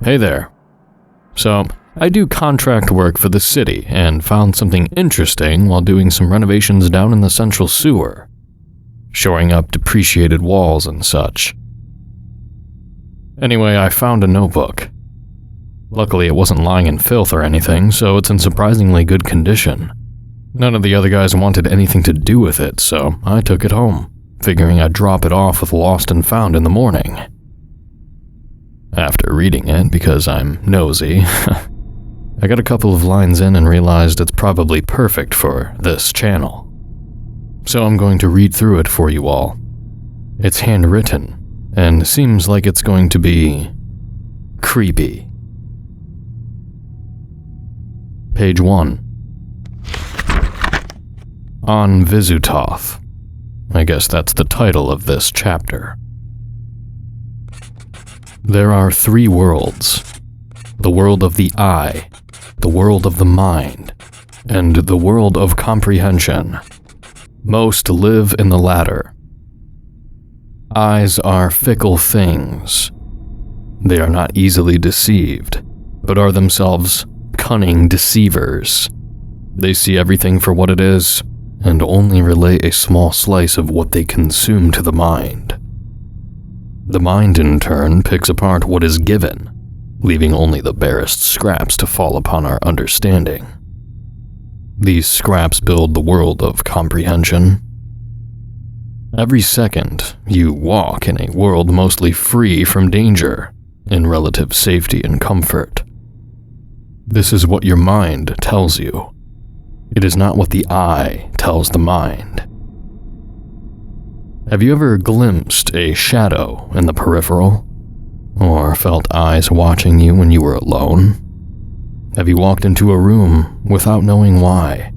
Hey there. So, I do contract work for the city and found something interesting while doing some renovations down in the central sewer, shoring up depreciated walls and such. Anyway, I found a notebook. Luckily, it wasn't lying in filth or anything, so it's in surprisingly good condition. None of the other guys wanted anything to do with it, so I took it home, figuring I'd drop it off with Lost and Found in the morning. After reading it, because I'm nosy, I got a couple of lines in and realized it's probably perfect for this channel. So I'm going to read through it for you all. It's handwritten, and seems like it's going to be creepy. Page 1. On Visutoth. I guess that's the title of this chapter. There are 3 worlds. The world of the eye, the world of the mind, and the world of comprehension. Most live in the latter. Eyes are fickle things. They are not easily deceived, but are themselves cunning deceivers. They see everything for what it is, and only relay a small slice of what they consume to the mind. The mind, in turn, picks apart what is given, leaving only the barest scraps to fall upon our understanding. These scraps build the world of comprehension. Every second, you walk in a world mostly free from danger, in relative safety and comfort. This is what your mind tells you. It is not what the eye tells the mind. Have you ever glimpsed a shadow in the peripheral? Or felt eyes watching you when you were alone? Have you walked into a room without knowing why?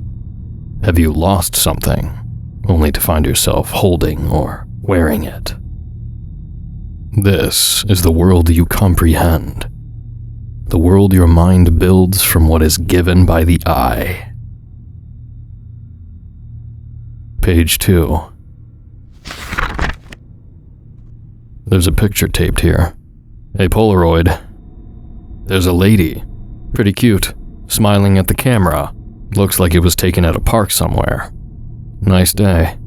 Have you lost something, only to find yourself holding or wearing it? This is the world you comprehend. The world your mind builds from what is given by the eye. Page 2. There's a picture taped here. A Polaroid. There's a lady. Pretty cute. Smiling at the camera. Looks like it was taken at a park somewhere. Nice day.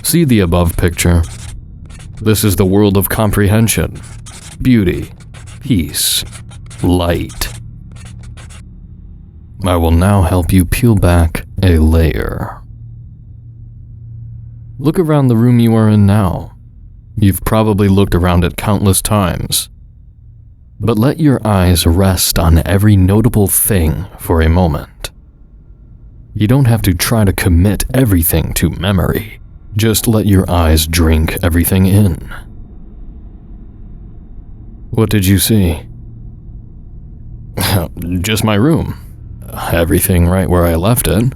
See the above picture. This is the world of comprehension. Beauty. Peace. Light. I will now help you peel back a layer. Look around the room you are in now. You've probably looked around it countless times. But let your eyes rest on every notable thing for a moment. You don't have to try to commit everything to memory. Just let your eyes drink everything in. What did you see? Just my room. Everything right where I left it.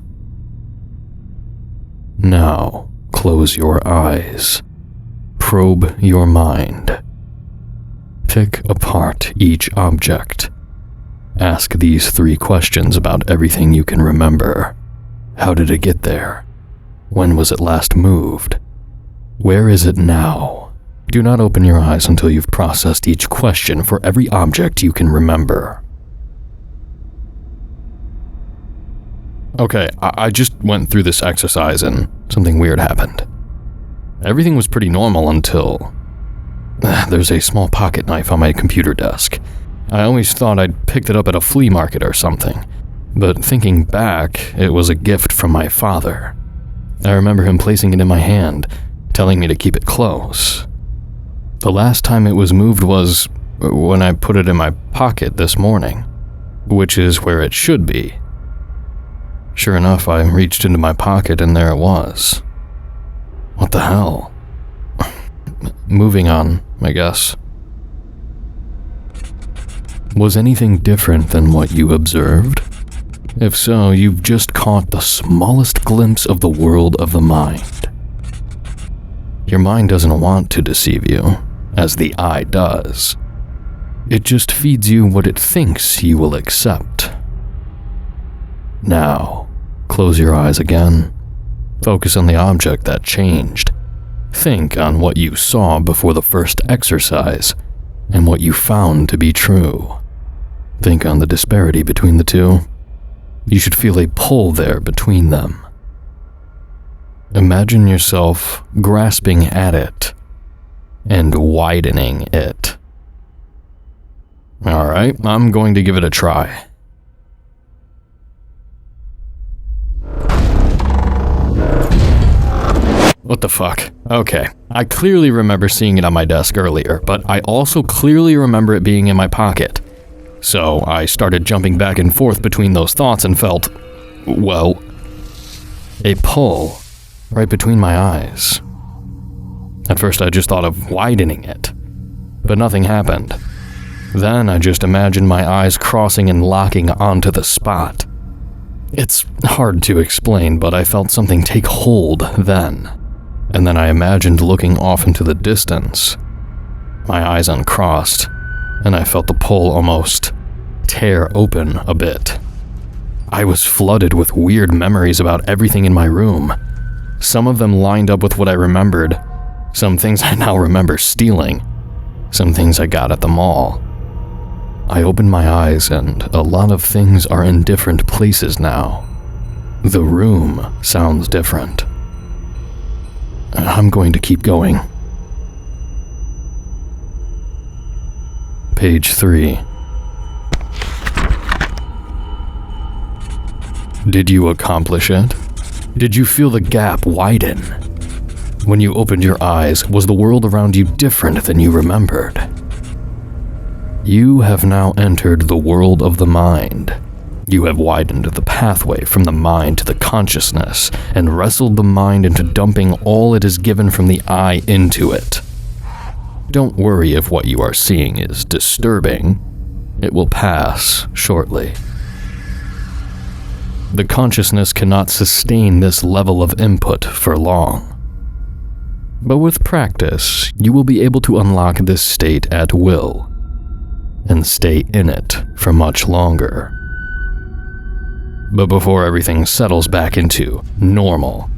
Now, close your eyes. Probe your mind. Pick apart each object. Ask these 3 questions about everything you can remember. How did it get there? When was it last moved? Where is it now? Do not open your eyes until you've processed each question for every object you can remember. Okay, I just went through this exercise and something weird happened. Everything was pretty normal until... There's a small pocket knife on my computer desk. I always thought I'd picked it up at a flea market or something, but thinking back, it was a gift from my father. I remember him placing it in my hand, telling me to keep it close. The last time it was moved was when I put it in my pocket this morning, which is where it should be. Sure enough, I reached into my pocket and there it was. What the hell? Moving on, I guess. Was anything different than what you observed? If so, you've just caught the smallest glimpse of the world of the mind. Your mind doesn't want to deceive you, as the eye does. It just feeds you what it thinks you will accept. Now, close your eyes again. Focus on the object that changed. Think on what you saw before the first exercise and what you found to be true. Think on the disparity between the two. You should feel a pull there between them. Imagine yourself grasping at it and widening it. Alright, I'm going to give it a try. What the fuck? Okay, I clearly remember seeing it on my desk earlier, but I also clearly remember it being in my pocket. So I started jumping back and forth between those thoughts and felt, well, a pull right between my eyes. At first I just thought of widening it, but nothing happened. Then I just imagined my eyes crossing and locking onto the spot. It's hard to explain, but I felt something take hold then. And then I imagined looking off into the distance. My eyes uncrossed, and I felt the pull almost tear open a bit. I was flooded with weird memories about everything in my room. Some of them lined up with what I remembered. Some things I now remember stealing. Some things I got at the mall. I opened my eyes and a lot of things are in different places now. The room sounds different. I'm going to keep going. Page 3. Did you accomplish it? Did you feel the gap widen? When you opened your eyes, was the world around you different than you remembered? You have now entered the world of the mind. You have widened the pathway from the mind to the consciousness and wrestled the mind into dumping all it is given from the eye into it. Don't worry if what you are seeing is disturbing. It will pass shortly. The consciousness cannot sustain this level of input for long. But with practice, you will be able to unlock this state at will and stay in it for much longer. But before everything settles back into normal,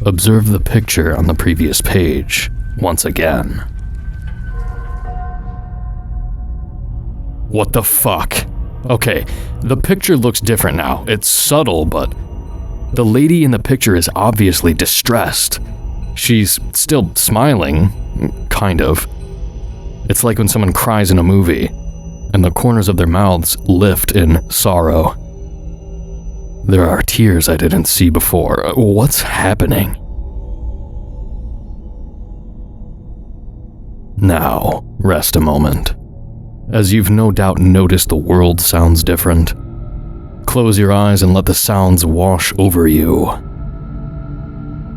observe the picture on the previous page once again. What the fuck? Okay, the picture looks different now. It's subtle, but the lady in the picture is obviously distressed. She's still smiling, kind of. It's like when someone cries in a movie, and the corners of their mouths lift in sorrow. There are tears I didn't see before. What's happening? Now, rest a moment. As you've no doubt noticed the world sounds different. Close your eyes and let the sounds wash over you.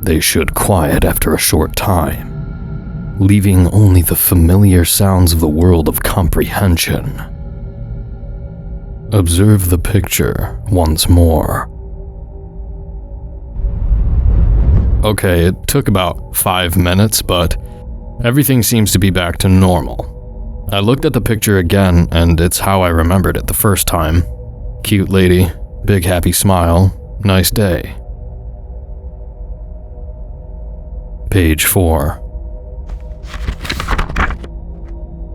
They should quiet after a short time, leaving only the familiar sounds of the world of comprehension. Observe the picture once more. Okay, it took about 5 minutes, but everything seems to be back to normal. I looked at the picture again, and it's how I remembered it the first time. Cute lady, big happy smile, nice day. Page 4.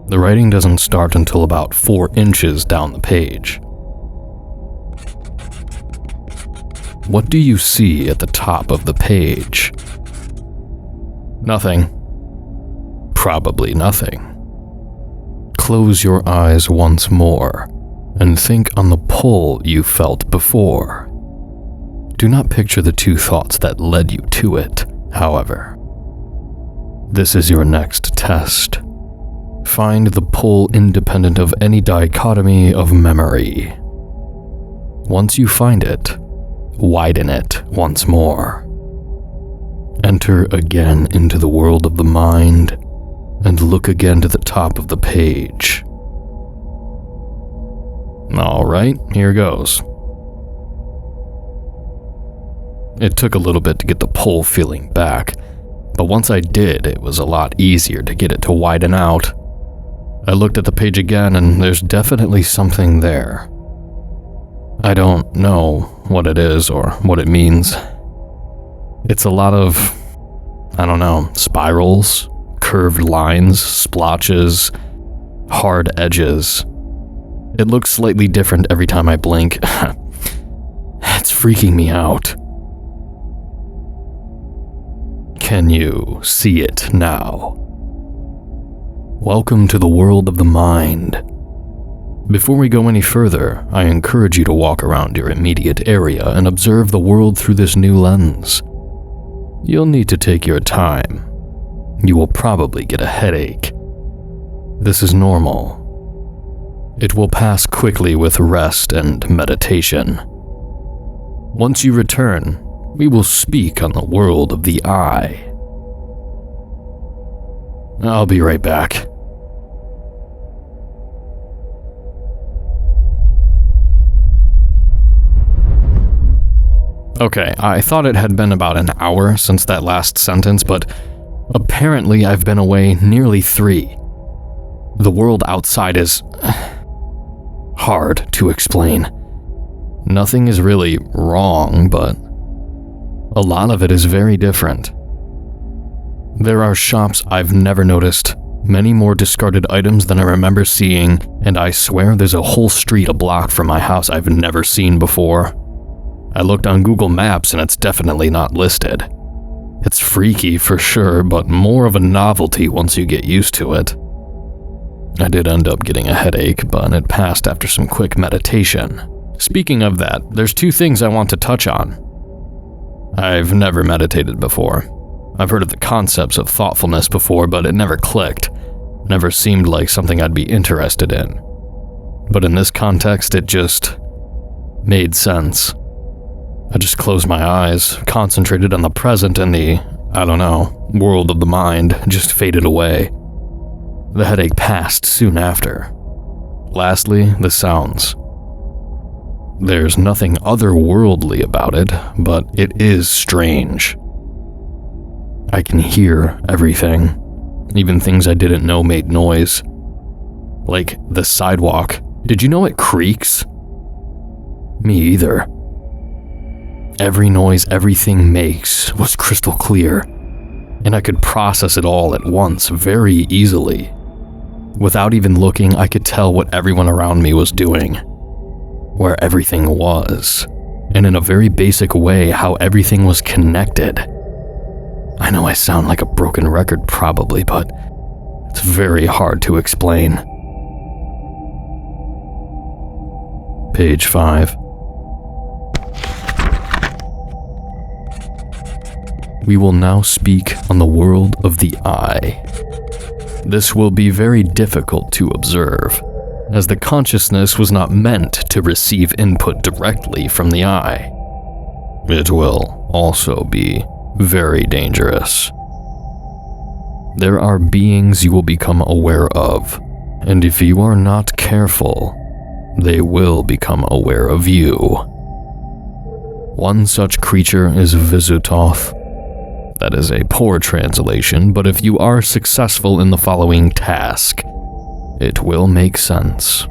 The writing doesn't start until about 4 inches down the page. What do you see at the top of the page? Nothing. Probably nothing. Close your eyes once more and think on the pull you felt before. Do not picture the 2 thoughts that led you to it, however. This is your next test. Find the pull independent of any dichotomy of memory. Once you find it, widen it once more. Enter again into the world of the mind and look again to the top of the page. Alright, here goes. It took a little bit to get the pull feeling back, but once I did, it was a lot easier to get it to widen out. I looked at the page again and there's definitely something there. I don't know what it is or what it means. It's a lot of I don't know, spirals, curved lines, splotches, hard edges. It looks slightly different every time I blink. It's freaking me out. Can you see it now? Welcome to the world of the mind. Before we go any further, I encourage you to walk around your immediate area and observe the world through this new lens. You'll need to take your time. You will probably get a headache. This is normal. It will pass quickly with rest and meditation. Once you return, we will speak on the world of the eye. I'll be right back. Okay, I thought it had been about an hour since that last sentence, but apparently I've been away nearly 3. The world outside is hard to explain. Nothing is really wrong, but a lot of it is very different. There are shops I've never noticed, many more discarded items than I remember seeing, and I swear there's a whole street a block from my house I've never seen before. I looked on Google Maps and it's definitely not listed. It's freaky for sure, but more of a novelty once you get used to it. I did end up getting a headache, but it passed after some quick meditation. Speaking of that, there's 2 things I want to touch on. I've never meditated before. I've heard of the concepts of thoughtfulness before, but it never clicked. Never seemed like something I'd be interested in. But in this context, it just made sense. I just closed my eyes, concentrated on the present, and the, world of the mind just faded away. The headache passed soon after. Lastly, the sounds. There's nothing otherworldly about it, but it is strange. I can hear everything. Even things I didn't know made noise. Like the sidewalk. Did you know it creaks? Me either. Every noise everything makes was crystal clear, and I could process it all at once very easily. Without even looking, I could tell what everyone around me was doing, where everything was, and in a very basic way, how everything was connected. I know I sound like a broken record probably, but it's very hard to explain. Page 5. We will now speak on the world of the eye. This will be very difficult to observe, as the consciousness was not meant to receive input directly from the eye. It will also be very dangerous. There are beings you will become aware of, and if you are not careful, they will become aware of you. One such creature is Visutoth. That is a poor translation, but if you are successful in the following task, it will make sense.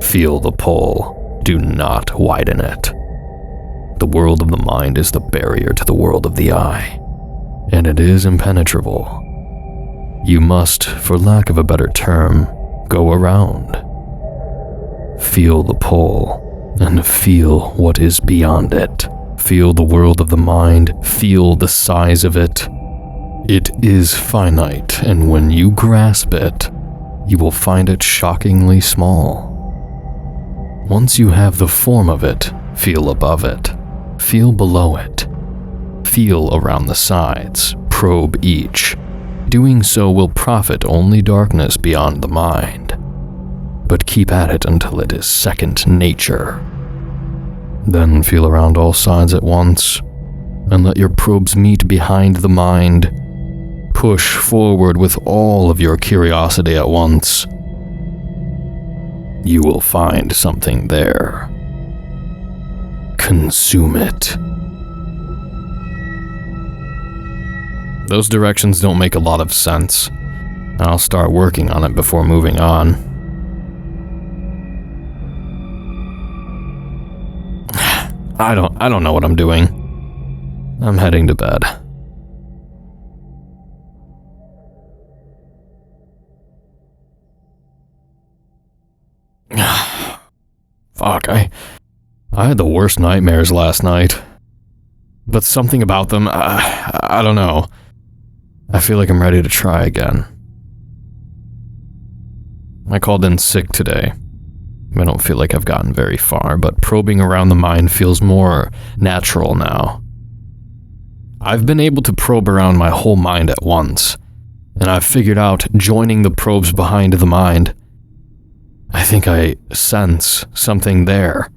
Feel the pull. Do not widen it. The world of the mind is the barrier to the world of the eye, and it is impenetrable. You must, for lack of a better term, go around. Feel the pull, and feel what is beyond it. Feel the world of the mind, feel the size of it. It is finite, and when you grasp it, you will find it shockingly small. Once you have the form of it, feel above it, feel below it, feel around the sides, probe each. Doing so will profit only darkness beyond the mind, but keep at it until it is second nature. Then feel around all sides at once, and let your probes meet behind the mind. Push forward with all of your curiosity at once. You will find something there. Consume it. Those directions don't make a lot of sense. I'll start working on it before moving on. I don't know what I'm doing. I'm heading to bed. Fuck, I had the worst nightmares last night. But something about them, I don't know. I feel like I'm ready to try again. I called in sick today. I don't feel like I've gotten very far, but probing around the mind feels more natural now. I've been able to probe around my whole mind at once, and I've figured out joining the probes behind the mind. I think I sense something there.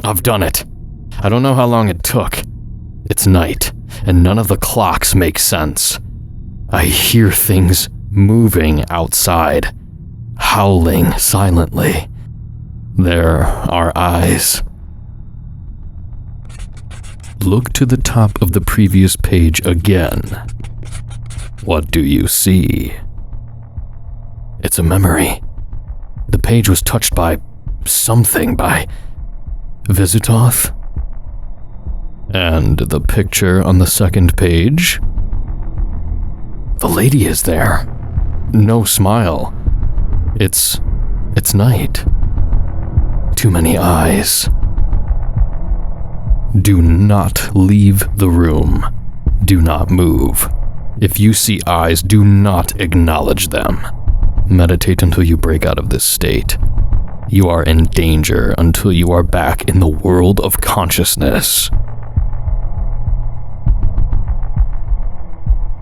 I've done it. I don't know how long it took. It's night, and none of the clocks make sense. I hear things moving outside, howling silently. There are eyes. Look to the top of the previous page again. What do you see? It's a memory. The page was touched by something, by Visitoth? And the picture on the second page? The lady is there. No smile. It's night. Too many eyes. Do not leave the room. Do not move. If you see eyes, do not acknowledge them. Meditate until you break out of this state. You are in danger until you are back in the world of consciousness.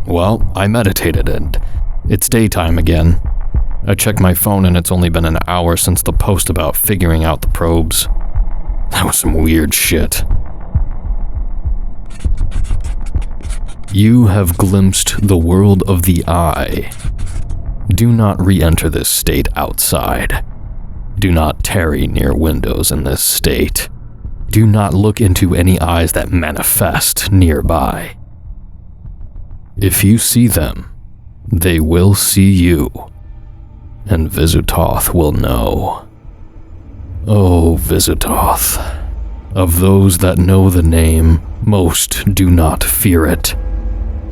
Well, I meditated and it's daytime again. I checked my phone and it's only been an hour since the post about figuring out the probes. That was some weird shit. You have glimpsed the world of the eye. Do not re-enter this state outside. Do not tarry near windows in this state. Do not look into any eyes that manifest nearby. If you see them, they will see you, and Visitoth will know. Oh, Visitoth, of those that know the name, most do not fear it.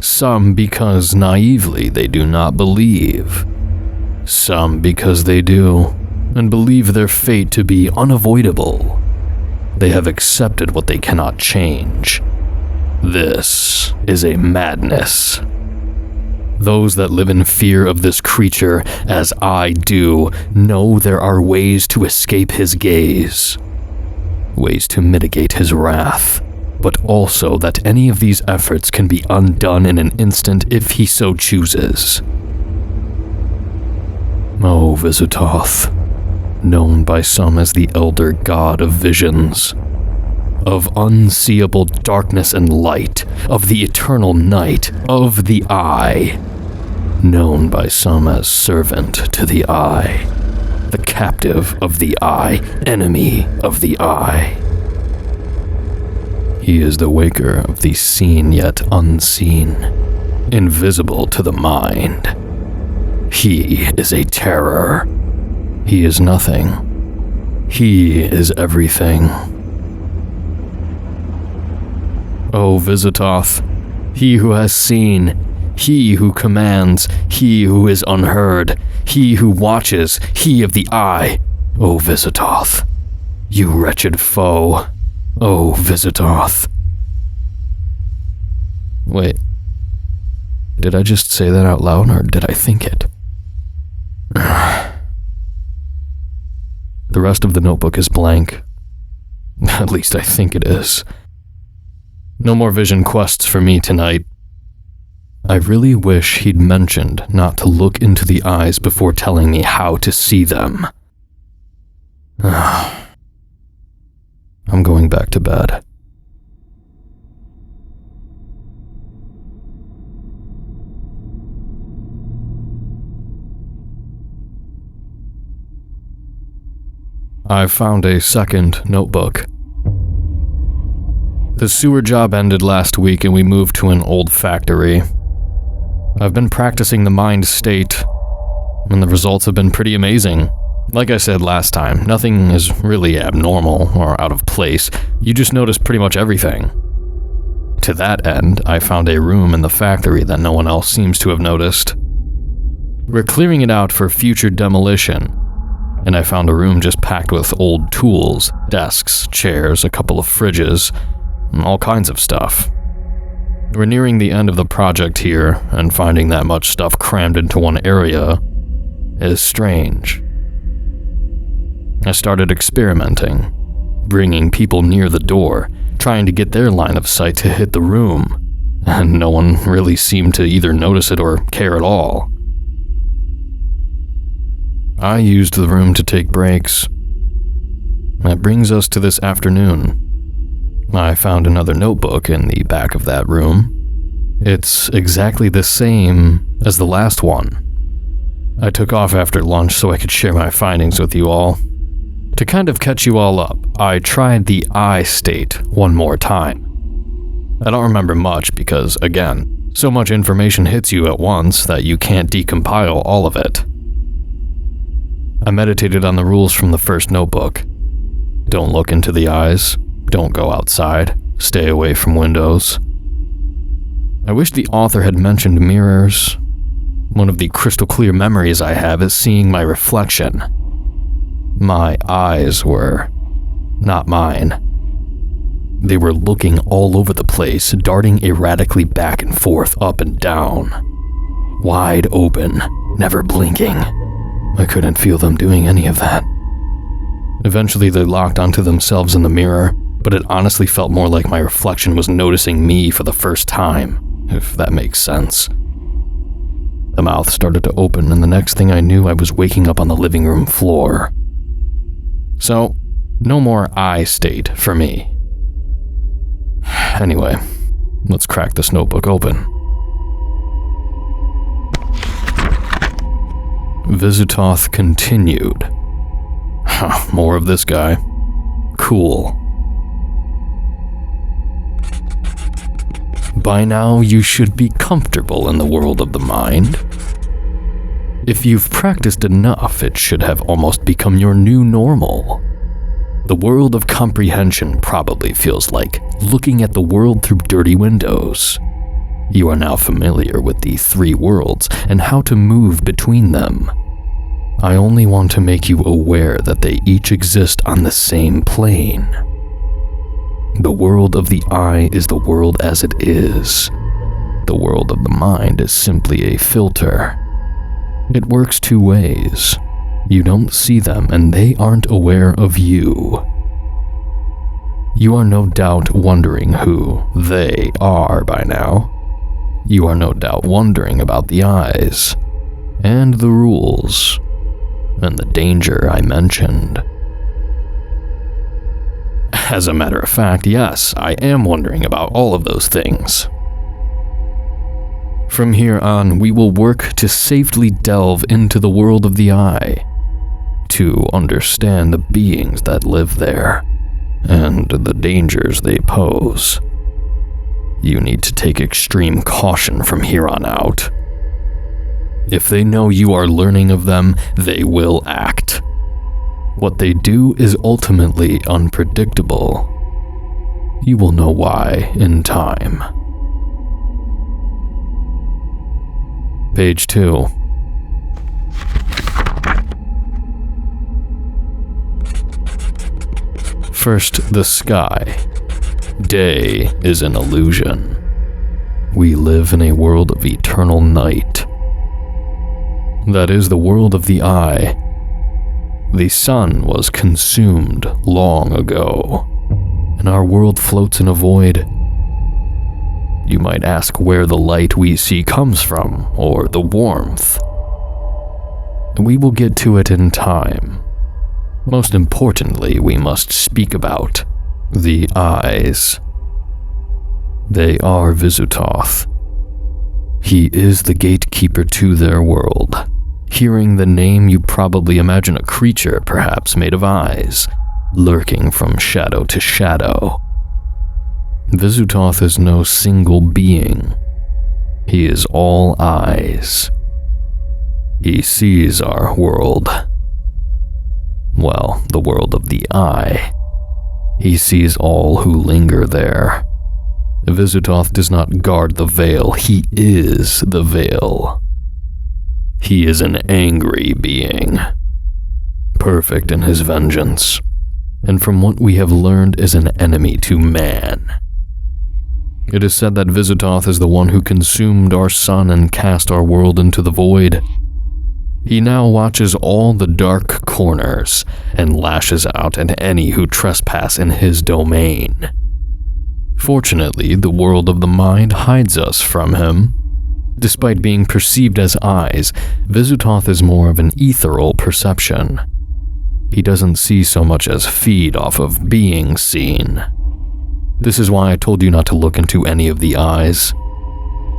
Some because naively they do not believe. Some because they do, and believe their fate to be unavoidable. They have accepted what they cannot change. This is a madness. Those that live in fear of this creature, as I do, know there are ways to escape his gaze, ways to mitigate his wrath, but also that any of these efforts can be undone in an instant if he so chooses. Oh, Visitoth, known by some as the Elder God of Visions, of unseeable darkness and light, of the eternal night, of the Eye, known by some as Servant to the Eye, the captive of the Eye, enemy of the Eye. He is the waker of the seen yet unseen, invisible to the mind. He is a terror. He is nothing. He is everything. O Visitoth, he who has seen, he who commands, he who is unheard, he who watches, he of the eye. O Visitoth, you wretched foe. O Visitoth. Wait, did I just say that out loud or did I think it? The rest of the notebook is blank. At least I think it is. No more vision quests for me tonight. I really wish he'd mentioned not to look into the eyes before telling me how to see them. I'm going back to bed. I found a second notebook. The sewer job ended last week and we moved to an old factory. I've been practicing the mind state, and the results have been pretty amazing. Like I said last time, nothing is really abnormal or out of place. You just notice pretty much everything. To that end, I found a room in the factory that no one else seems to have noticed. We're clearing it out for future demolition, and I found a room just packed with old tools, desks, chairs, a couple of fridges, and all kinds of stuff. We're nearing the end of the project here, and finding that much stuff crammed into one area is strange. I started experimenting, bringing people near the door, trying to get their line of sight to hit the room, and no one really seemed to either notice it or care at all. I used the room to take breaks. That brings us to this afternoon. I found another notebook in the back of that room. It's exactly the same as the last one. I took off after lunch so I could share my findings with you all. To kind of catch you all up, I tried the I state one more time. I don't remember much because, again, so much information hits you at once that you can't decompile all of it. I meditated on the rules from the first notebook. Don't look into the eyes, don't go outside, stay away from windows. I wish the author had mentioned mirrors. One of the crystal clear memories I have is seeing my reflection. My eyes were not mine. They were looking all over the place, darting erratically back and forth, up and down. Wide open, never blinking. I couldn't feel them doing any of that. Eventually they locked onto themselves in the mirror, but it honestly felt more like my reflection was noticing me for the first time, if that makes sense. The mouth started to open, and the next thing I knew I was waking up on the living room floor. So, no more I state for me. Anyway, let's crack this notebook open. Visigoth continued. More of this guy. Cool. By now, you should be comfortable in the world of the mind. If you've practiced enough, it should have almost become your new normal. The world of comprehension probably feels like looking at the world through dirty windows. You are now familiar with the three worlds and how to move between them. I only want to make you aware that they each exist on the same plane. The world of the I is the world as it is. The world of the mind is simply a filter. It works two ways. You don't see them and they aren't aware of you. You are no doubt wondering who they are by now. You are no doubt wondering about the eyes, and the rules, and the danger I mentioned. As a matter of fact, yes, I am wondering about all of those things. From here on, we will work to safely delve into the world of the I, to understand the beings that live there, and the dangers they pose. You need to take extreme caution from here on out. If they know you are learning of them, they will act. What they do is ultimately unpredictable. You will know why in time. Page 2. First, the sky. Day is an illusion. We live in a world of eternal night. That is the world of the I. The sun was consumed long ago, and our world floats in a void. You might ask where the light we see comes from, or the warmth. We will get to it in time. Most importantly, we must speak about the eyes. They are Visigoth. He is the gatekeeper to their world. Hearing the name, you probably imagine a creature, perhaps made of eyes, lurking from shadow to shadow. Visigoth is no single being. He is all eyes. He sees our world. Well, the world of the I. He sees all who linger there. Visigoth does not guard the veil, he is the veil. He is an angry being, perfect in his vengeance, and from what we have learned is an enemy to man. It is said that Visigoth is the one who consumed our sun and cast our world into the void. He now watches all the dark corners and lashes out at any who trespass in his domain. Fortunately, the world of the mind hides us from him. Despite being perceived as eyes, Visigoth is more of an ethereal perception. He doesn't see so much as feed off of being seen. This is why I told you not to look into any of the eyes.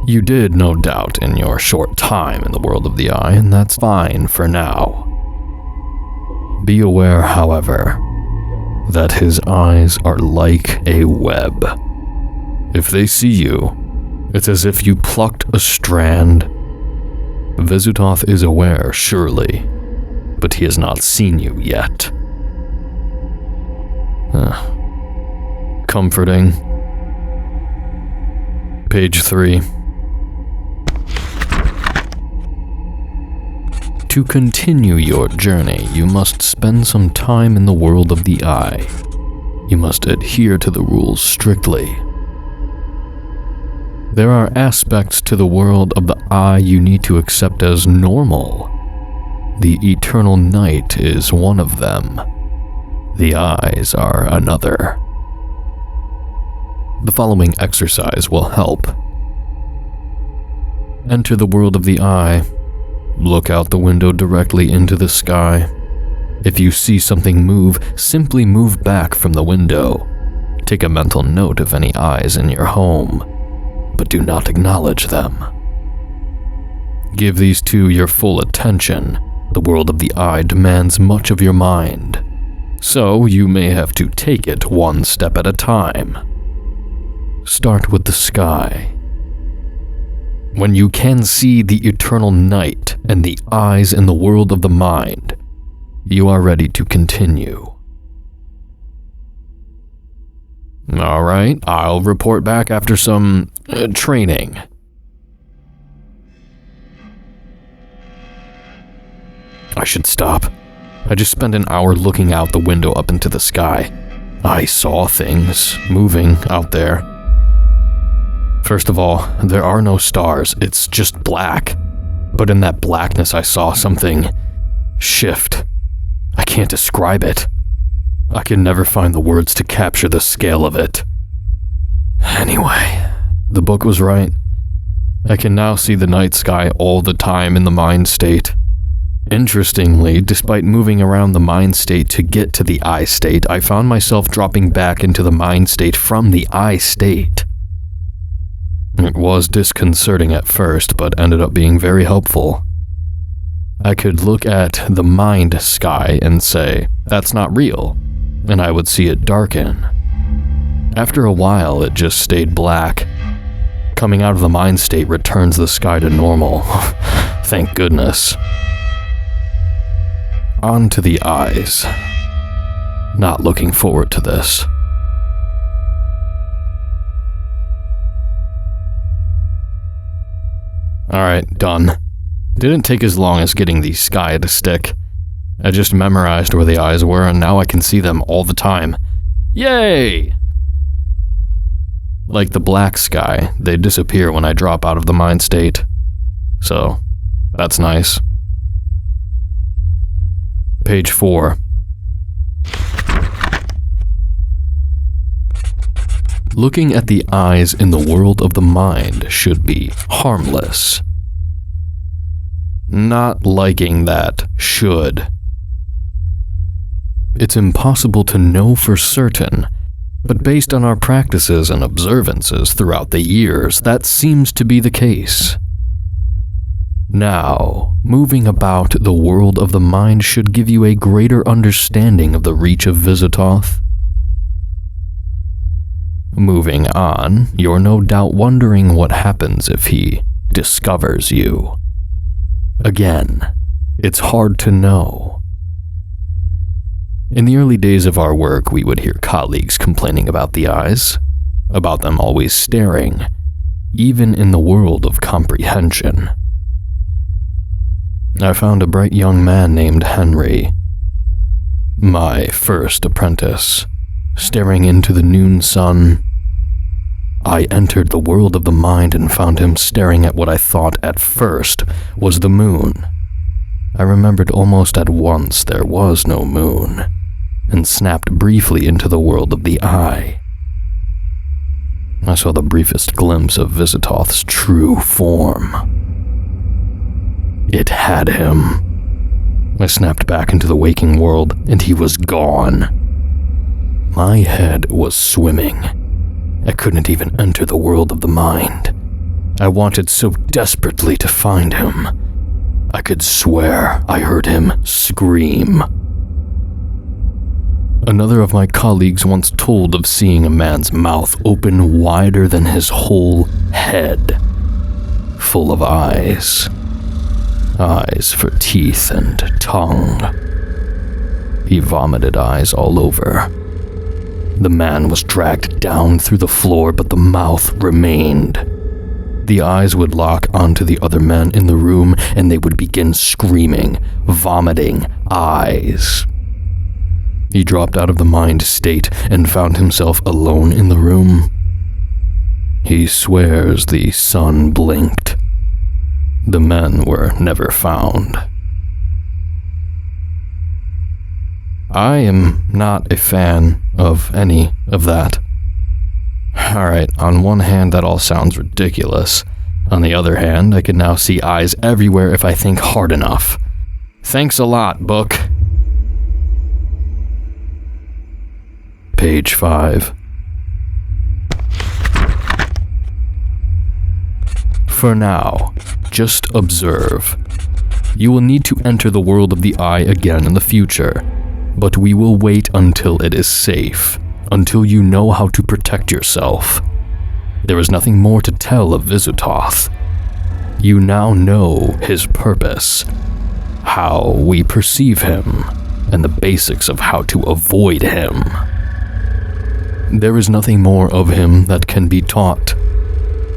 You did, no doubt, in your short time in the world of the eye, and that's fine for now. Be aware, however, that his eyes are like a web. If they see you, it's as if you plucked a strand. Visigoth is aware, surely, but he has not seen you yet. Comforting. Page 3. To continue your journey, you must spend some time in the world of the eye. You must adhere to the rules strictly. There are aspects to the world of the eye you need to accept as normal. The eternal night is one of them. The eyes are another. The following exercise will help. Enter the world of the eye. Look out the window directly into the sky. If you see something move, simply move back from the window. Take a mental note of any eyes in your home, but do not acknowledge them. Give these two your full attention. The world of the eye demands much of your mind, so you may have to take it one step at a time. Start with the sky. When you can see the eternal night and the eyes in the world of the mind, you are ready to continue. Alright, I'll report back after some training. I should stop. I just spent an hour looking out the window up into the sky. I saw things moving out there. First of all, there are no stars, it's just black. But in that blackness I saw something shift. I can't describe it. I can never find the words to capture the scale of it. Anyway, the book was right. I can now see the night sky all the time in the mind state. Interestingly, despite moving around the mind state to get to the eye state, I found myself dropping back into the mind state from the eye state. It was disconcerting at first, but ended up being very helpful. I could look at the mind sky and say, that's not real, and I would see it darken. After a while, it just stayed black. Coming out of the mind state returns the sky to normal. Thank goodness. On to the eyes. Not looking forward to this. Alright, done. Didn't take as long as getting the sky to stick. I just memorized where the eyes were and now I can see them all the time. Yay! Like the black sky, they disappear when I drop out of the mind state. So, that's nice. Page 4. Looking at the eyes in the world of the mind should be harmless. Not liking that should. It's impossible to know for certain, but based on our practices and observances throughout the years, that seems to be the case. Now, moving about the world of the mind should give you a greater understanding of the reach of Visigoth. Moving on, you're no doubt wondering what happens if he discovers you. Again, it's hard to know. In the early days of our work, we would hear colleagues complaining about the eyes. about them always staring, even in the world of comprehension. I found a bright young man named Henry, my first apprentice, staring into the noon sun. I entered the world of the mind and found him staring at what I thought at first was the moon. I remembered almost at once there was no moon, and snapped briefly into the world of the eye. I saw the briefest glimpse of Visitoth's true form. It had him. I snapped back into the waking world, and he was gone. My head was swimming. I couldn't even enter the world of the mind. I wanted so desperately to find him. I could swear I heard him scream. Another of my colleagues once told of seeing a man's mouth open wider than his whole head, full of eyes. Eyes for teeth and tongue. He vomited eyes all over. The man was dragged down through the floor, but the mouth remained. The eyes would lock onto the other men in the room, and they would begin screaming, vomiting eyes. He dropped out of the mind state and found himself alone in the room. He swears the sun blinked. The men were never found. I am not a fan of any of that. Alright, on one hand, that all sounds ridiculous. On the other hand, I can now see eyes everywhere if I think hard enough. Thanks a lot, book. Page 5. For now, just observe. You will need to enter the world of the eye again in the future, but we will wait until it is safe, until you know how to protect yourself. There is nothing more to tell of Visitoth. You now know his purpose, how we perceive him, and the basics of how to avoid him. There is nothing more of him that can be taught.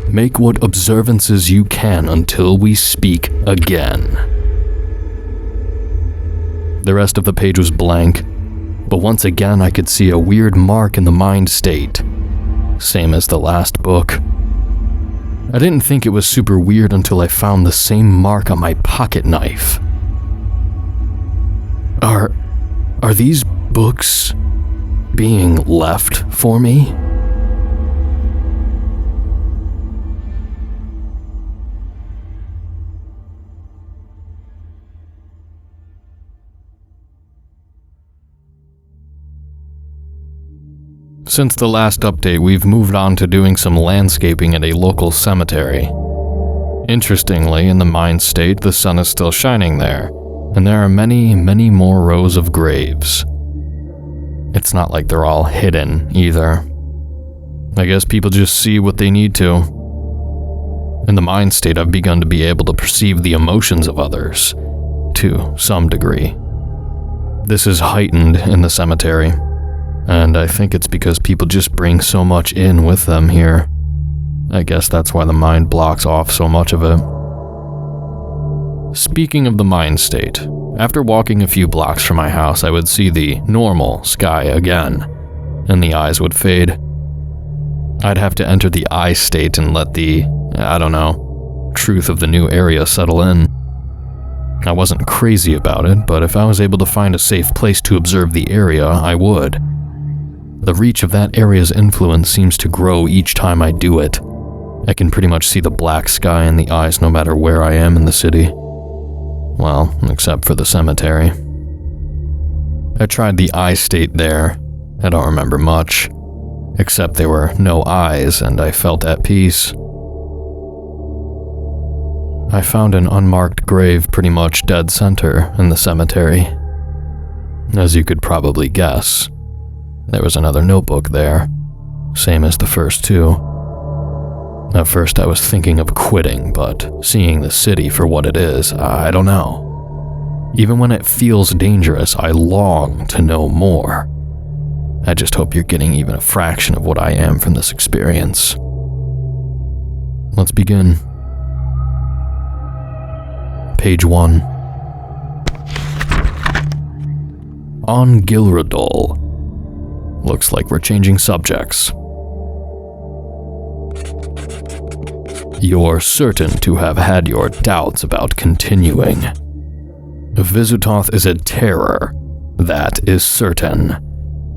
Make what observances you can until we speak again. The rest of the page was blank, but once again I could see a weird mark in the mind state. Same as the last book. I didn't think it was super weird until I found the same mark on my pocket knife. Are these books being left for me? Since the last update, we've moved on to doing some landscaping at a local cemetery. Interestingly, in the mind state, the sun is still shining there, and there are many, many more rows of graves. It's not like they're all hidden, either. I guess people just see what they need to. In the mind state, I've begun to be able to perceive the emotions of others, to some degree. This is heightened in the cemetery, and I think it's because people just bring so much in with them here. I guess that's why the mind blocks off so much of it. Speaking of the mind state, after walking a few blocks from my house, I would see the normal sky again, and the eyes would fade. I'd have to enter the eye state and let the, truth of the new area settle in. I wasn't crazy about it, but if I was able to find a safe place to observe the area, I would. The reach of that area's influence seems to grow each time I do it. I can pretty much see the black sky in the eyes no matter where I am in the city. Well, except for the cemetery. I tried the eye state there. I don't remember much, except there were no eyes and I felt at peace. I found an unmarked grave pretty much dead center in the cemetery. As you could probably guess, there was another notebook there, same as the first two. At first I was thinking of quitting, but seeing the city for what it is, I don't know. Even when it feels dangerous, I long to know more. I just hope you're getting even a fraction of what I am from this experience. Let's begin. Page 1. On Gilradol. Looks like we're changing subjects. You're certain to have had your doubts about continuing. Visutoth is a terror, that is certain.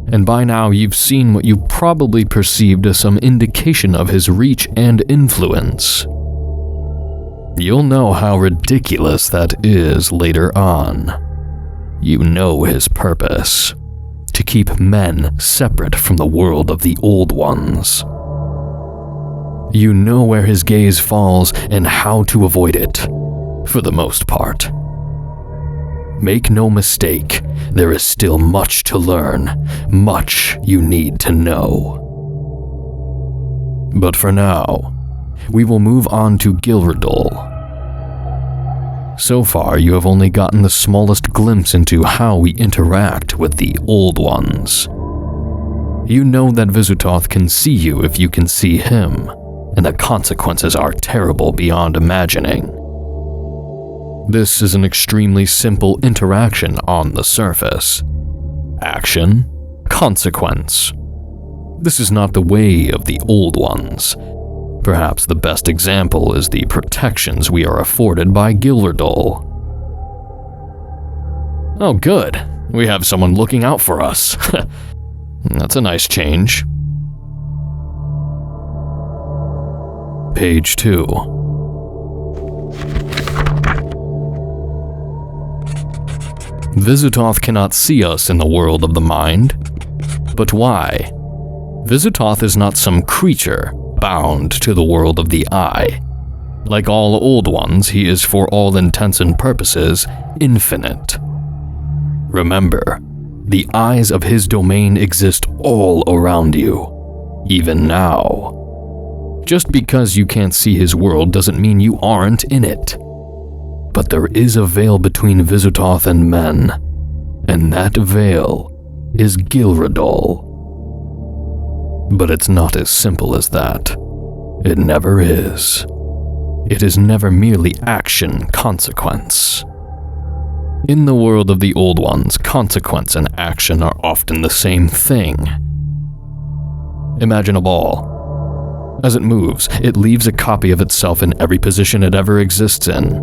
And by now you've seen what you probably perceived as some indication of his reach and influence. You'll know how ridiculous that is later on. You know his purpose: to keep men separate from the world of the Old Ones. You know where his gaze falls and how to avoid it, for the most part. Make no mistake, there is still much to learn, much you need to know. But for now, we will move on to Gilradol. So far, you have only gotten the smallest glimpse into how we interact with the Old Ones. You know that Visutoth can see you if you can see him, and the consequences are terrible beyond imagining. This is an extremely simple interaction on the surface. Action, consequence. This is not the way of the Old Ones. Perhaps the best example is the protections we are afforded by Gilradol. Oh good, we have someone looking out for us. That's a nice change. Page 2. Visutoth cannot see us in the world of the mind. But why? Visutoth is not some creature bound to the world of the eye. Like all Old Ones, he is for all intents and purposes infinite. Remember, the eyes of his domain exist all around you, even now. Just because you can't see his world doesn't mean you aren't in it. But there is a veil between Visutoth and men, and that veil is Gilradol. But it's not as simple as that. It never is. It is never merely action-consequence. In the world of the Old Ones, consequence and action are often the same thing. Imagine a ball. As it moves, it leaves a copy of itself in every position it ever exists in.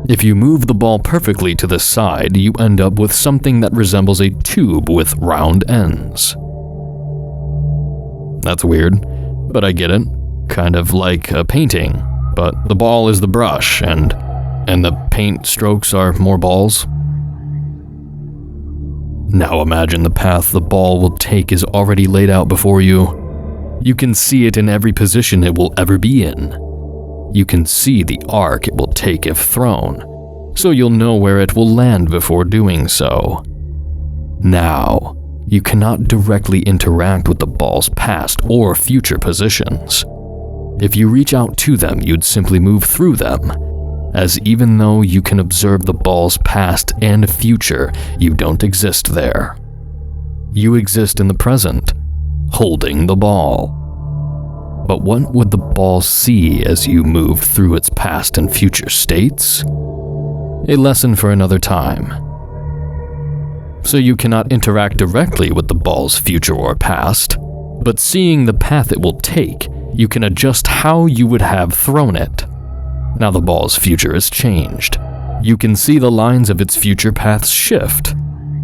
If you move the ball perfectly to the side, you end up with something that resembles a tube with round ends. That's weird, but I get it. Kind of like a painting, but the ball is the brush, and the paint strokes are more balls. Now imagine the path the ball will take is already laid out before you. You can see it in every position it will ever be in. You can see the arc it will take if thrown, so you'll know where it will land before doing so. Now, you cannot directly interact with the ball's past or future positions. If you reach out to them, you'd simply move through them, as even though you can observe the ball's past and future, you don't exist there. You exist in the present, holding the ball. But what would the ball see as you move through its past and future states? A lesson for another time. So you cannot interact directly with the ball's future or past, but seeing the path it will take, you can adjust how you would have thrown it. Now the ball's future has changed. You can see the lines of its future paths shift,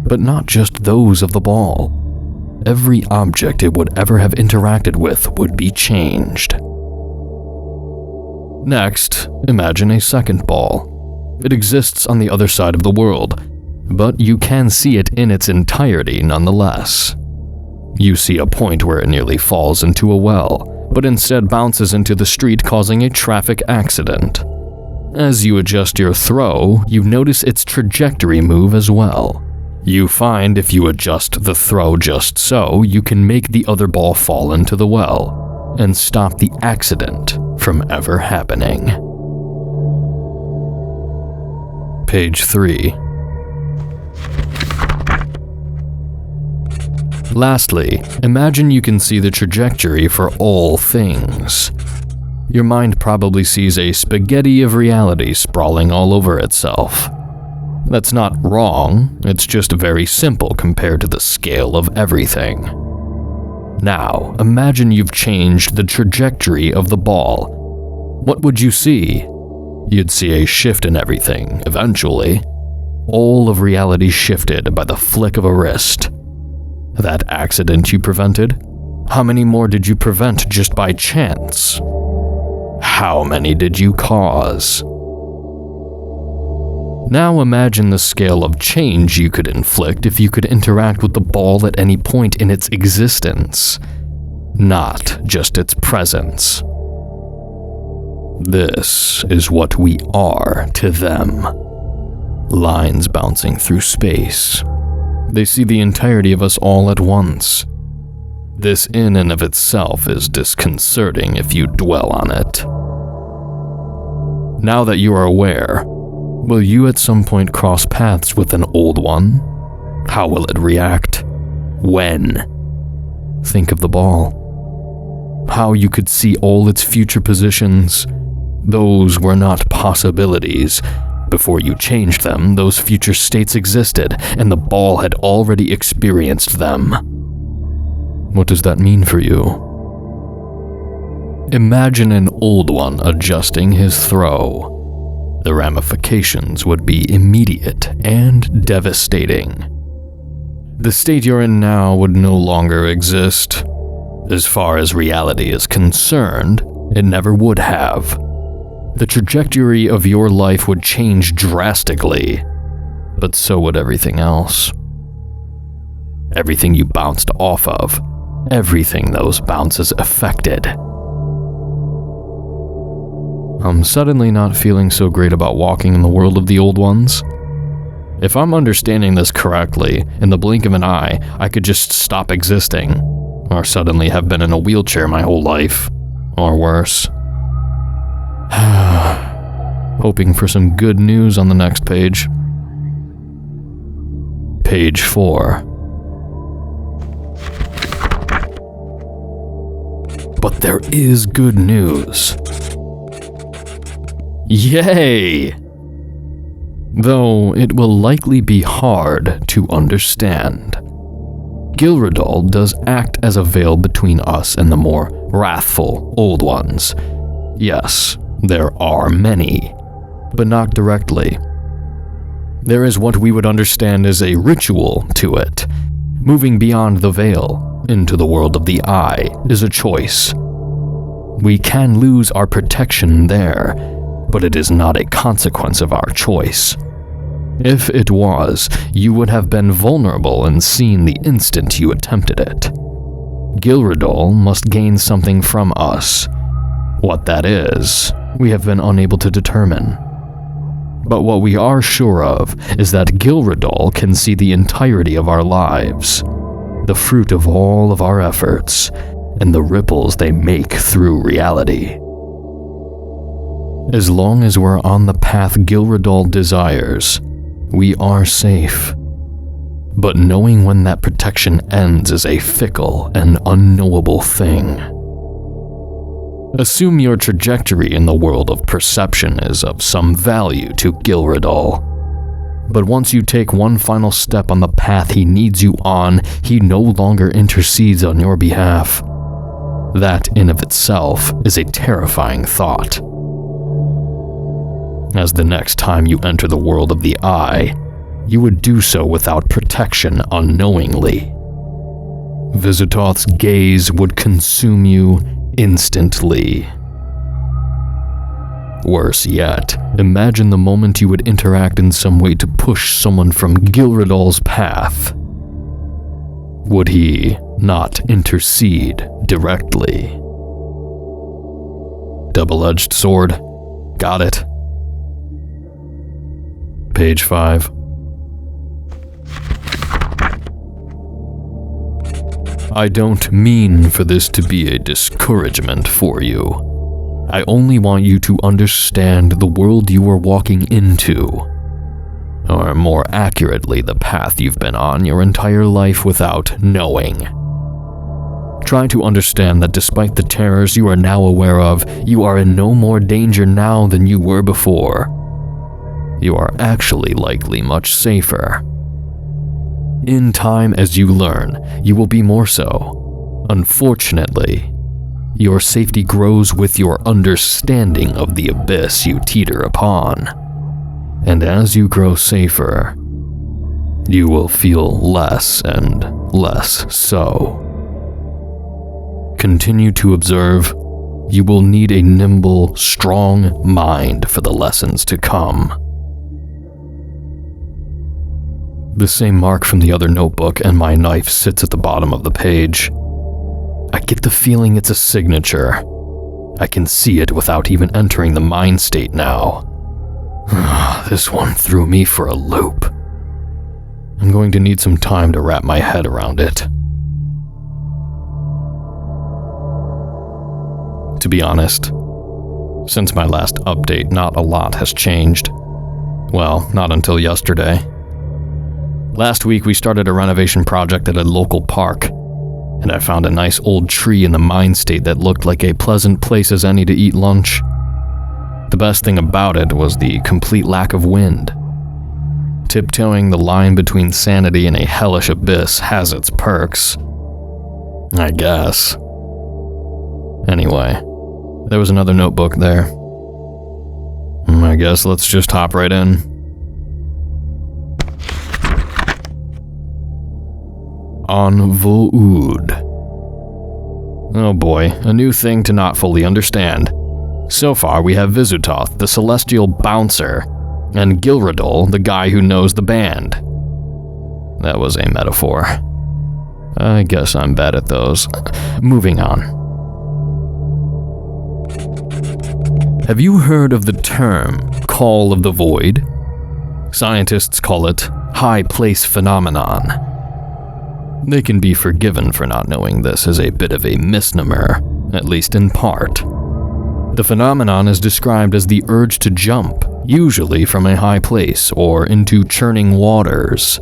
but not just those of the ball. Every object it would ever have interacted with would be changed. Next, imagine a second ball. It exists on the other side of the world, but you can see it in its entirety nonetheless. You see a point where it nearly falls into a well, but instead bounces into the street, causing a traffic accident. As you adjust your throw, you notice its trajectory move as well. You find if you adjust the throw just so, you can make the other ball fall into the well, and stop the accident from ever happening. Page 3. Lastly, imagine you can see the trajectory for all things. Your mind probably sees a spaghetti of reality sprawling all over itself. That's not wrong, it's just very simple compared to the scale of everything. Now, imagine you've changed the trajectory of the ball. What would you see? You'd see a shift in everything, eventually. All of reality shifted by the flick of a wrist. That accident you prevented? How many more did you prevent just by chance? How many did you cause? Now imagine the scale of change you could inflict if you could interact with the ball at any point in its existence, not just its presence. This is what we are to them. Lines bouncing through space. They see the entirety of us all at once. This in and of itself is disconcerting if you dwell on it. Now that you are aware, will you at some point cross paths with an old one? How will it react? When? Think of the ball. How you could see all its future positions. Those were not possibilities. Before you changed them, those future states existed, and the ball had already experienced them. What does that mean for you? Imagine an old one adjusting his throw. The ramifications would be immediate and devastating. The state you're in now would no longer exist. As far as reality is concerned, it never would have. The trajectory of your life would change drastically, but so would everything else. Everything you bounced off of, everything those bounces affected. I'm suddenly not feeling so great about walking in the world of the old ones. If I'm understanding this correctly, in the blink of an eye, I could just stop existing, or suddenly have been in a wheelchair my whole life, or worse. Hoping for some good news on the next page. Page 4. But there is good news. Yay! Though it will likely be hard to understand. Gilredal does act as a veil between us and the more wrathful old ones. Yes, there are many, but not directly. There is what we would understand as a ritual to it. Moving beyond the veil into the world of the eye is a choice. We can lose our protection there, but it is not a consequence of our choice. If it was, you would have been vulnerable and seen the instant you attempted it. Gilredal must gain something from us. What that is, we have been unable to determine. But what we are sure of is that Gilredal can see the entirety of our lives, the fruit of all of our efforts, and the ripples they make through reality. As long as we're on the path Gilredal desires, we are safe. But knowing when that protection ends is a fickle and unknowable thing. Assume your trajectory in the world of perception is of some value to Gilredal. But once you take one final step on the path he needs you on, he no longer intercedes on your behalf. That in of itself is a terrifying thought. As the next time you enter the world of the eye, you would do so without protection unknowingly. Visitoth's gaze would consume you instantly. Worse yet, imagine the moment you would interact in some way to push someone from Gilredal's path. Would he not intercede directly? Double-edged sword. Got it. Page 5. I don't mean for this to be a discouragement for you. I only want you to understand the world you are walking into. or more accurately, the path you've been on your entire life without knowing. Try to understand that despite the terrors you are now aware of, you are in no more danger now than you were before. You are actually likely much safer. In time, as you learn, you will be more so. Unfortunately, your safety grows with your understanding of the abyss you teeter upon. And as you grow safer, you will feel less and less so. Continue to observe. You will need a nimble, strong mind for the lessons to come. The same mark from the other notebook and my knife sits at the bottom of the page. I get the feeling it's a signature. I can see it without even entering the mind state now. This one threw me for a loop. I'm going to need some time to wrap my head around it. To be honest, since my last update, not a lot has changed. Well, not until yesterday. Last week, we started a renovation project at a local park, and I found a nice old tree in the mind state that looked like a pleasant place as any to eat lunch. The best thing about it was the complete lack of wind. Tiptoeing the line between sanity and a hellish abyss has its perks, I guess. Anyway, there was another notebook there. I guess let's just hop right in. On Vo'ud. Oh boy, a new thing to not fully understand. So far we have Visutoth, the celestial bouncer, and Gilradol, the guy who knows the band. That was a metaphor. I guess I'm bad at those. Moving on. Have you heard of the term Call of the Void? Scientists call it High Place Phenomenon. They can be forgiven for not knowing this is a bit of a misnomer, at least in part. The phenomenon is described as the urge to jump, usually from a high place or into churning waters.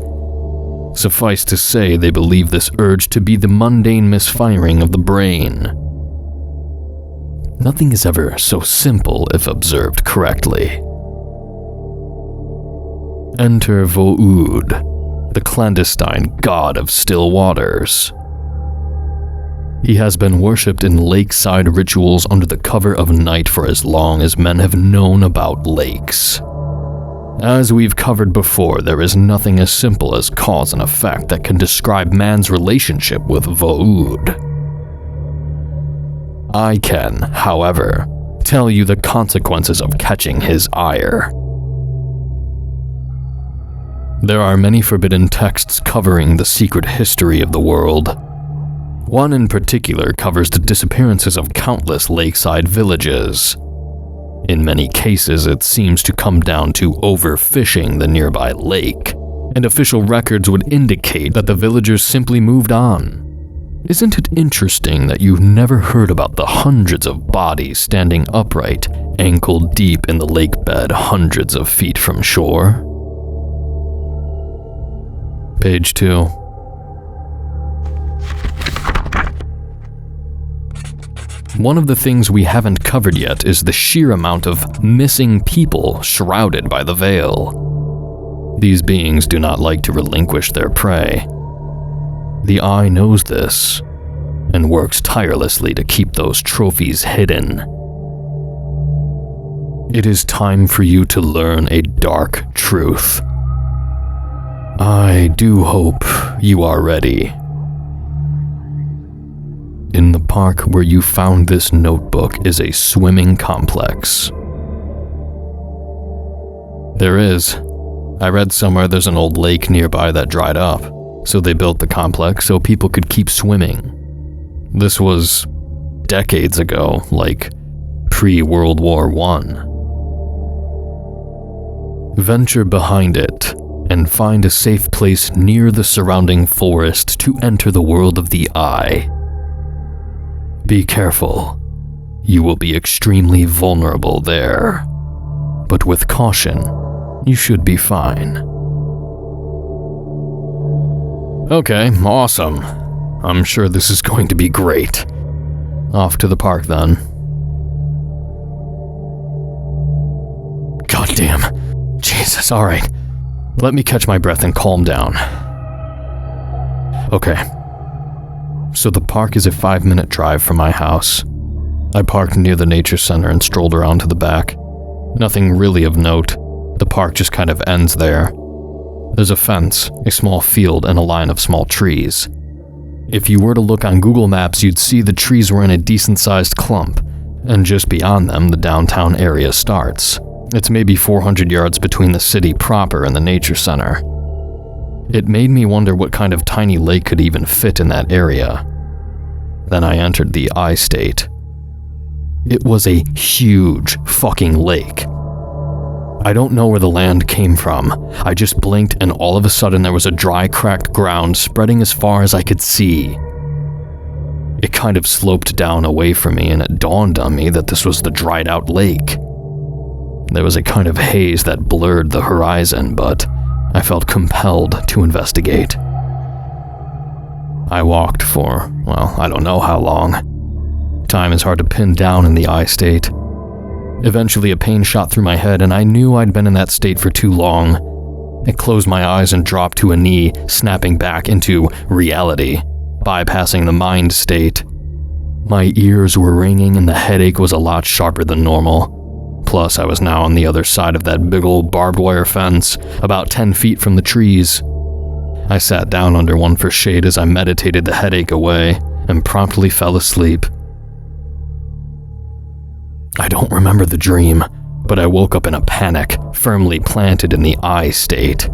Suffice to say, they believe this urge to be the mundane misfiring of the brain. Nothing is ever so simple if observed correctly. Enter Vo'ud, the clandestine god of still waters. He has been worshipped in lakeside rituals under the cover of night for as long as men have known about lakes. As we've covered before, there is nothing as simple as cause and effect that can describe man's relationship with Vo'ud. I can, however, tell you the consequences of catching his ire. There are many forbidden texts covering the secret history of the world. One in particular covers the disappearances of countless lakeside villages. In many cases, it seems to come down to overfishing the nearby lake, and official records would indicate that the villagers simply moved on. Isn't it interesting that you've never heard about the hundreds of bodies standing upright, ankle deep in the lake bed hundreds of feet from shore? Page 2. One of the things we haven't covered yet is the sheer amount of missing people shrouded by the veil. These beings do not like to relinquish their prey. The Eye knows this, and works tirelessly to keep those trophies hidden. It is time for you to learn a dark truth. I do hope you are ready. In the park where you found this notebook is a swimming complex. There is. I read somewhere there's an old lake nearby that dried up, so they built the complex so people could keep swimming. This was decades ago, like pre-World War I. Venture behind it and find a safe place near the surrounding forest to enter the world of the Eye. Be careful. You will be extremely vulnerable there. But with caution, you should be fine. Okay, awesome. I'm sure this is going to be great. Off to the park then. Goddamn. Jesus, alright. Let me catch my breath and calm down. Okay. So the park is a 5-minute drive from my house. I parked near the nature center and strolled around to the back. Nothing really of note. The park just kind of ends there. There's a fence, a small field, and a line of small trees. If you were to look on Google Maps, you'd see the trees were in a decent-sized clump, and just beyond them, the downtown area starts. It's maybe 400 yards between the city proper and the nature center. It made me wonder what kind of tiny lake could even fit in that area. Then I entered the I state. It was a huge fucking lake. I don't know where the land came from. I just blinked and all of a sudden there was a dry, cracked ground spreading as far as I could see. It kind of sloped down away from me and it dawned on me that this was the dried out lake. There was a kind of haze that blurred the horizon, but I felt compelled to investigate. I walked for, well, I don't know how long. Time is hard to pin down in the I state. Eventually, a pain shot through my head, and I knew I'd been in that state for too long. I closed my eyes and dropped to a knee, snapping back into reality, bypassing the mind state. My ears were ringing, and the headache was a lot sharper than normal. Plus, I was now on the other side of that big old barbed wire fence, about 10 feet from the trees. I sat down under one for shade as I meditated the headache away, and promptly fell asleep. I don't remember the dream, but I woke up in a panic, firmly planted in the I state.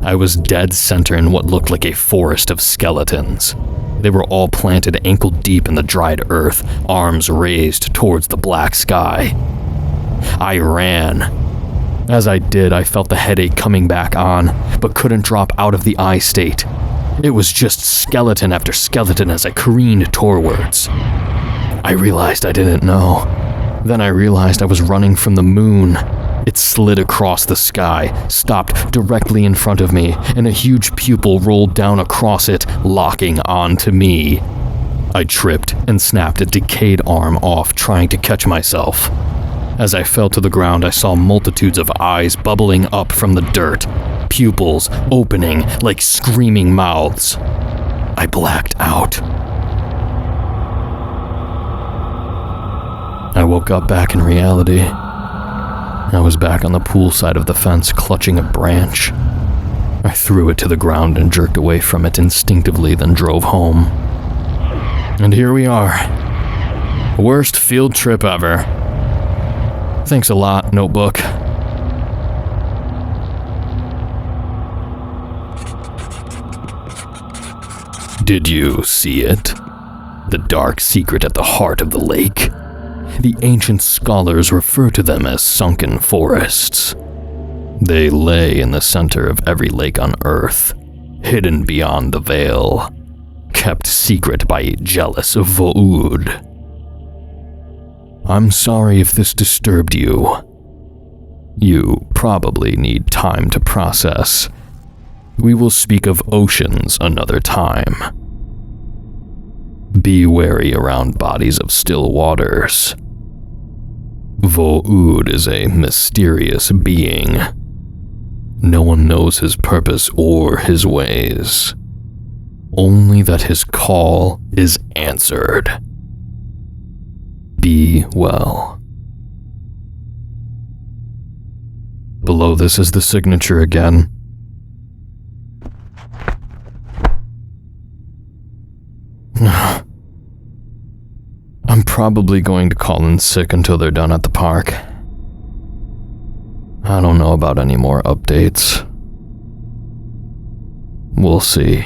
I was dead center in what looked like a forest of skeletons. They were all planted ankle deep in the dried earth, arms raised towards the black sky. I ran. As I did, I felt the headache coming back on, but couldn't drop out of the I state. It was just skeleton after skeleton as I careened towards. I realized I didn't know. Then I realized I was running from the moon. It slid across the sky, stopped directly in front of me, and a huge pupil rolled down across it, locking onto me. I tripped and snapped a decayed arm off, trying to catch myself. As I fell to the ground, I saw multitudes of eyes bubbling up from the dirt, pupils opening like screaming mouths. I blacked out. I woke up back in reality. I was back on the pool side of the fence, clutching a branch. I threw it to the ground and jerked away from it instinctively, then drove home. And here we are. Worst field trip ever. Thanks a lot, notebook. Did you see it? The dark secret at the heart of the lake? The ancient scholars refer to them as sunken forests. They lay in the center of every lake on Earth, hidden beyond the veil, kept secret by a jealous Vo'ud. I'm sorry if this disturbed you. You probably need time to process. We will speak of oceans another time. Be wary around bodies of still waters. Vo'ud is a mysterious being. No one knows his purpose or his ways. Only that his call is answered. Be well. Below this is the signature again. I'm probably going to call in sick until they're done at the park. I don't know about any more updates. We'll see.